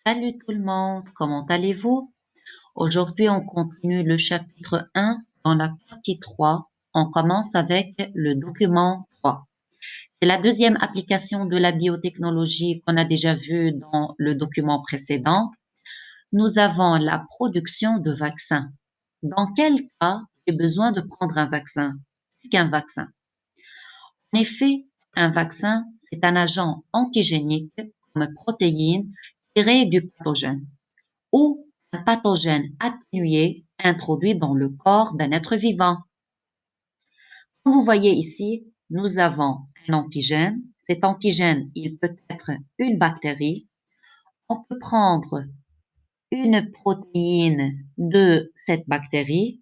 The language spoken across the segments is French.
Salut tout le monde, comment allez-vous? Aujourd'hui, on continue le chapitre 1 dans la partie 3. On commence avec le document 3. C'est la deuxième application de la biotechnologie qu'on a déjà vue dans le document précédent. Nous avons la production de vaccins. Dans quel cas j'ai besoin de prendre un vaccin? Qu'est-ce qu'un vaccin? En effet, un vaccin, c'est un agent antigénique comme protéine tiré du pathogène ou un pathogène atténué introduit dans le corps d'un être vivant. Comme vous voyez ici, nous avons un antigène. Cet antigène, il peut être une bactérie. On peut prendre une protéine de cette bactérie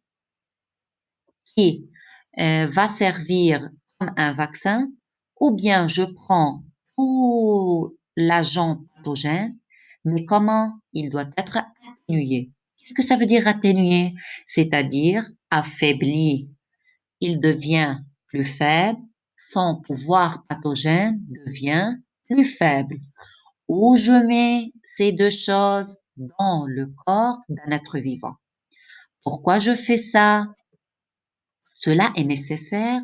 qui va servir comme un vaccin, ou bien je prends tout l'agent pathogène, mais comment il doit être atténué. Qu'est-ce que ça veut dire atténué? C'est-à-dire affaibli. Il devient plus faible, son pouvoir pathogène devient plus faible. Où je mets ces deux choses dans le corps d'un être vivant. Pourquoi je fais ça? Cela est nécessaire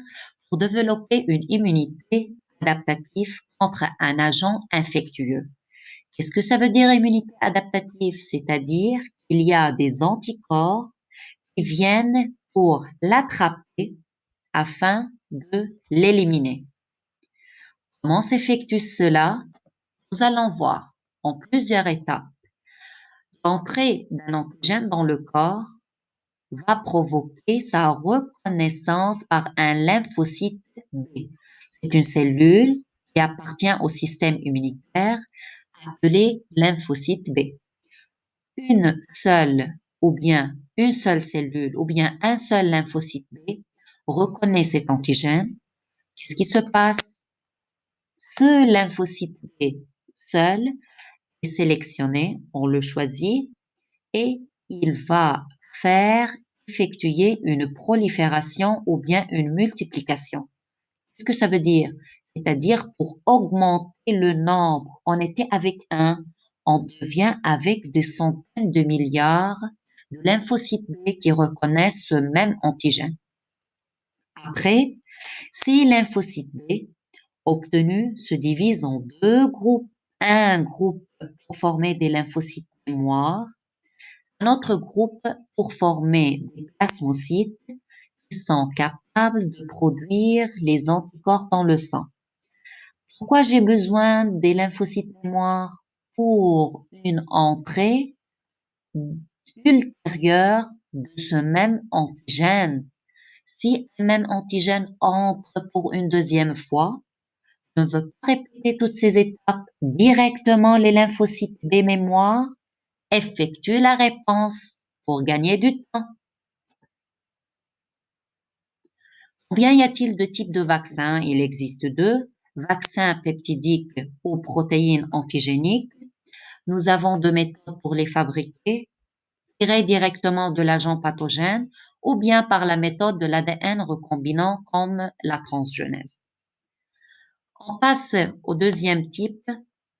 pour développer une immunité adaptative contre un agent infectieux. Qu'est-ce que ça veut dire immunité adaptative? C'est-à-dire qu'il y a des anticorps qui viennent pour l'attraper afin de l'éliminer. Comment s'effectue cela? Nous allons voir en plusieurs étapes. L'entrée d'un antigène dans le corps va provoquer sa reconnaissance par un lymphocyte B. C'est une cellule qui appartient au système immunitaire appelée lymphocyte B. Une seule ou bien une seule cellule ou bien un seul lymphocyte B reconnaît cet antigène. Qu'est-ce qui se passe? Ce lymphocyte B seul est sélectionné, on le choisit et il va faire effectuer une prolifération ou bien une multiplication. Qu'est-ce que ça veut dire? C'est-à-dire pour augmenter le nombre, on était avec un, on devient avec des centaines de milliards de lymphocytes B qui reconnaissent ce même antigène. Après, ces lymphocytes B obtenus se divisent en deux groupes. Un groupe pour former des lymphocytes mémoire, un autre groupe pour former des plasmocytes qui sont capables de produire les anticorps dans le sang. Pourquoi j'ai besoin des lymphocytes mémoire? Pour une entrée ultérieure de ce même antigène. Si un même antigène entre pour une deuxième fois, je ne veux pas répéter toutes ces étapes. Directement, les lymphocytes B mémoire effectuent la réponse pour gagner du temps. Combien y a-t-il de types de vaccins? Il existe deux, vaccins peptidiques ou protéines antigéniques. Nous avons deux méthodes pour les fabriquer, tirées directement de l'agent pathogène ou bien par la méthode de l'ADN recombinant comme la transgenèse. On passe au deuxième type,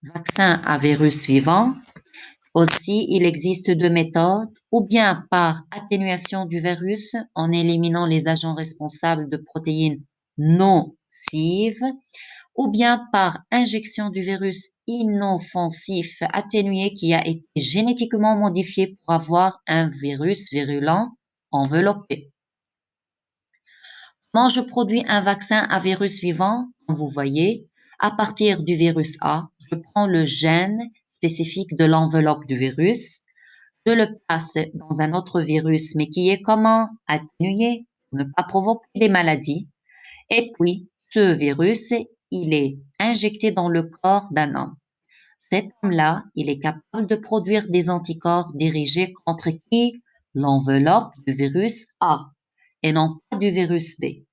vaccin à virus vivant. Aussi, il existe deux méthodes, ou bien par atténuation du virus en éliminant les agents responsables de protéines nocives, ou bien par injection du virus inoffensif atténué qui a été génétiquement modifié pour avoir un virus virulent enveloppé. Comment je produis un vaccin à virus vivant? Comme vous voyez, à partir du virus A, je prends le gène spécifique de l'enveloppe du virus, je le passe dans un autre virus, mais qui est comment? Atténué pour ne pas provoquer des maladies. Et puis, ce virus, il est injecté dans le corps d'un homme. Cet homme-là, il est capable de produire des anticorps dirigés contre qui? L'enveloppe du virus A et non pas du virus B.